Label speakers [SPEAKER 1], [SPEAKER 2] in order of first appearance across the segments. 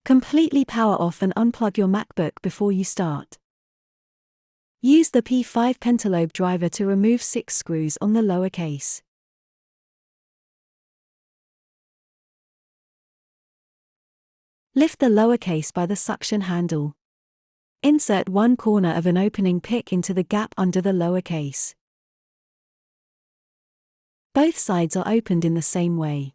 [SPEAKER 1] Completely power off and unplug your MacBook before you start. Use the P5 pentalobe driver to remove 6 screws on the lower case. Lift the lower case by the suction handle. Insert one corner of an opening pick into the gap under the lower case. Both sides are opened in the same way.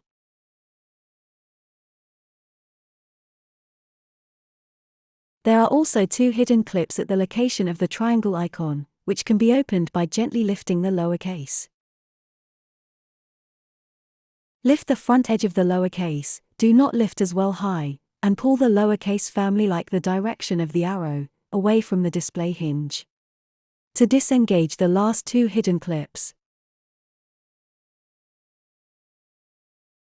[SPEAKER 1] There are also 2 hidden clips at the location of the triangle icon, which can be opened by gently lifting the lower case. Lift the front edge of the lower case, do not lift as well high, and pull the lower case firmly like the direction of the arrow, away from the display hinge. To disengage the last 2 hidden clips.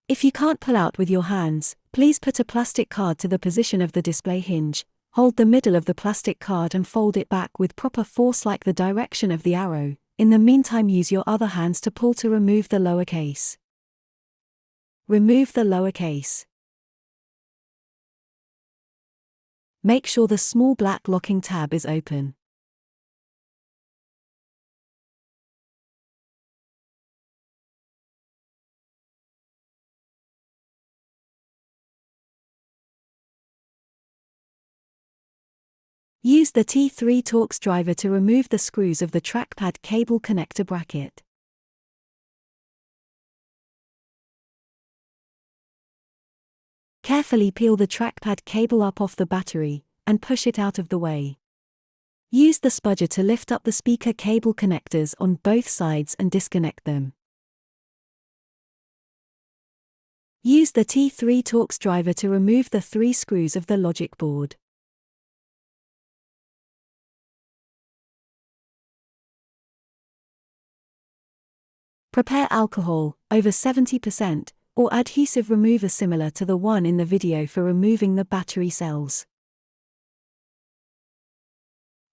[SPEAKER 1] If you can't pull out with your hands, please put a plastic card to the position of the display hinge, hold the middle of the plastic card and fold it back with proper force like the direction of the arrow. In the meantime, use your other hands to pull to remove the lower case. Remove the lower case. Make sure the small black locking tab is open. Use the T3 Torx driver to remove the screws of the trackpad cable connector bracket. Carefully peel the trackpad cable up off the battery, and push it out of the way. Use the spudger to lift up the speaker cable connectors on both sides and disconnect them. Use the T3 Torx driver to remove the 3 screws of the logic board. Prepare alcohol, over 70%, or adhesive remover similar to the one in the video for removing the battery cells.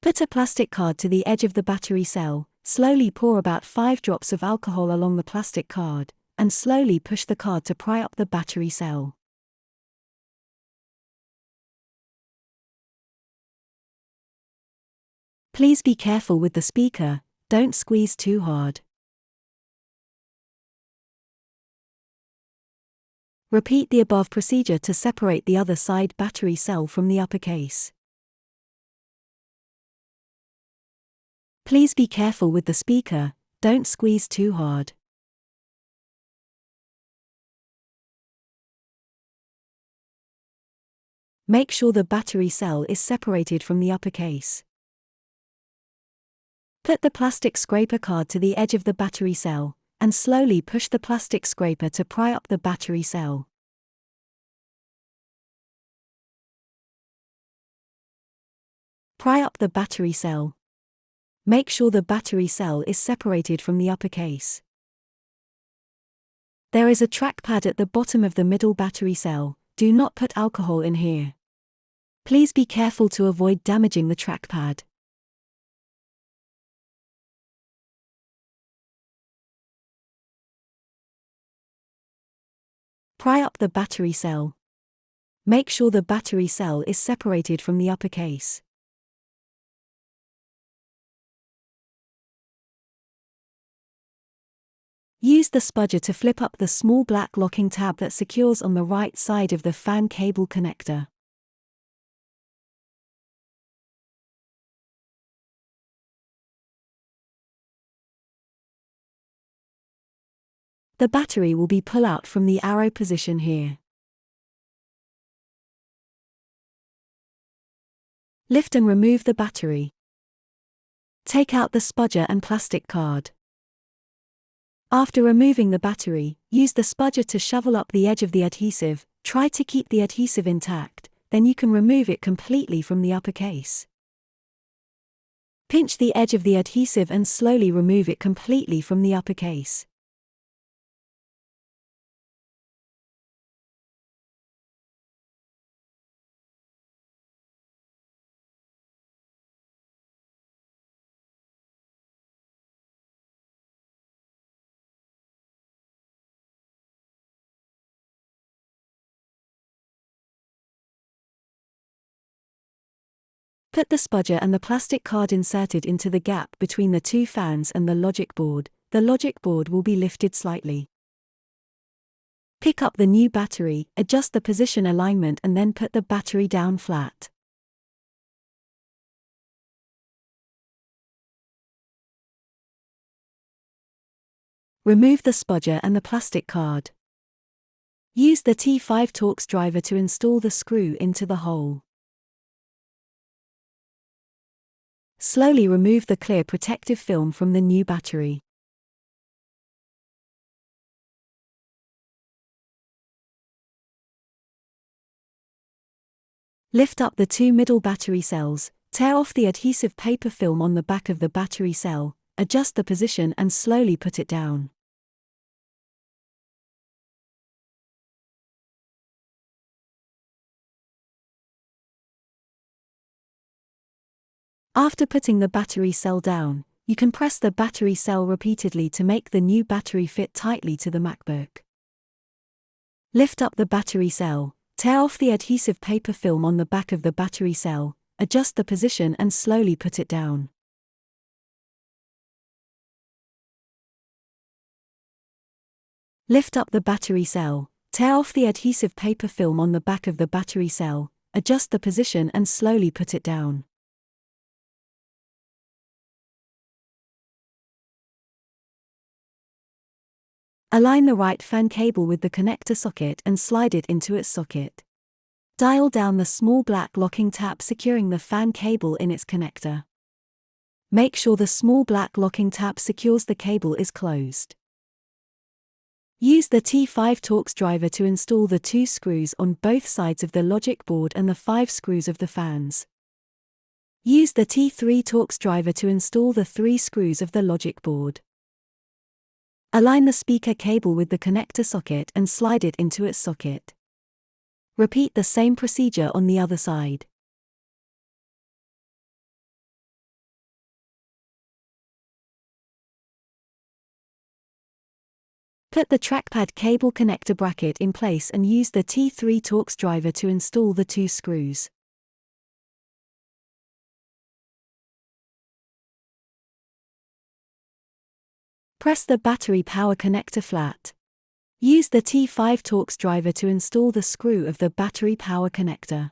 [SPEAKER 1] Put a plastic card to the edge of the battery cell, slowly pour about 5 drops of alcohol along the plastic card, and slowly push the card to pry up the battery cell. Please be careful with the speaker, don't squeeze too hard. Repeat the above procedure to separate the other side battery cell from the upper case. Please be careful with the speaker, don't squeeze too hard. Make sure the battery cell is separated from the upper case. Put the plastic scraper card to the edge of the battery cell, and slowly push the plastic scraper to pry up the battery cell. Pry up the battery cell. Make sure the battery cell is separated from the upper case. There is a trackpad at the bottom of the middle battery cell, do not put alcohol in here. Please be careful to avoid damaging the trackpad. Pry up the battery cell. Make sure the battery cell is separated from the upper case. Use the spudger to flip up the small black locking tab that secures on the right side of the fan cable connector. The battery will be pulled out from the arrow position here. Lift and remove the battery. Take out the spudger and plastic card. After removing the battery, use the spudger to shovel up the edge of the adhesive, try to keep the adhesive intact, then you can remove it completely from the upper case. Pinch the edge of the adhesive and slowly remove it completely from the upper case. Put the spudger and the plastic card inserted into the gap between the two fans and the logic board. The logic board will be lifted slightly. Pick up the new battery, adjust the position alignment and then put the battery down flat. Remove the spudger and the plastic card. Use the T5 Torx driver to install the screw into the hole. Slowly remove the clear protective film from the new battery. Lift up the two middle battery cells, tear off the adhesive paper film on the back of the battery cell, adjust the position and slowly put it down. After putting the battery cell down, you can press the battery cell repeatedly to make the new battery fit tightly to the MacBook. Lift up the battery cell, tear off the adhesive paper film on the back of the battery cell, adjust the position and slowly put it down. Lift up the battery cell, tear off the adhesive paper film on the back of the battery cell, adjust the position and slowly put it down. Align the right fan cable with the connector socket and slide it into its socket. Dial down the small black locking tab securing the fan cable in its connector. Make sure the small black locking tab secures the cable is closed. Use the T5 Torx driver to install the 2 screws on both sides of the logic board and the 5 screws of the fans. Use the T3 Torx driver to install the 3 screws of the logic board. Align the speaker cable with the connector socket and slide it into its socket. Repeat the same procedure on the other side. Put the trackpad cable connector bracket in place and use the T3 Torx driver to install the 2 screws. Press the battery power connector flat. Use the T5 Torx driver to install the screw of the battery power connector.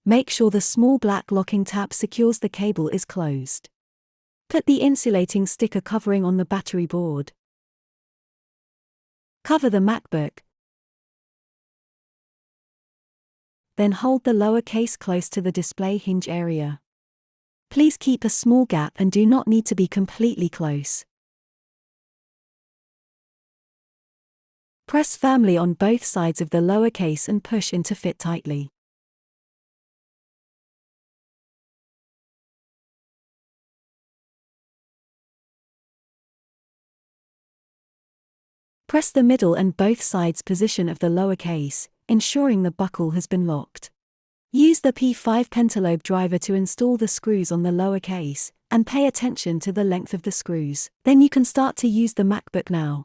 [SPEAKER 1] Make sure the small black locking tab secures the cable is closed. Put the insulating sticker covering on the battery board. Cover the MacBook. Then hold the lower case close to the display hinge area. Please keep a small gap and do not need to be completely close. Press firmly on both sides of the lower case and push in to fit tightly. Press the middle and both sides position of the lower case, ensuring the buckle has been locked. Use the P5 pentalobe driver to install the screws on the lower case, and pay attention to the length of the screws. Then you can start to use the MacBook now.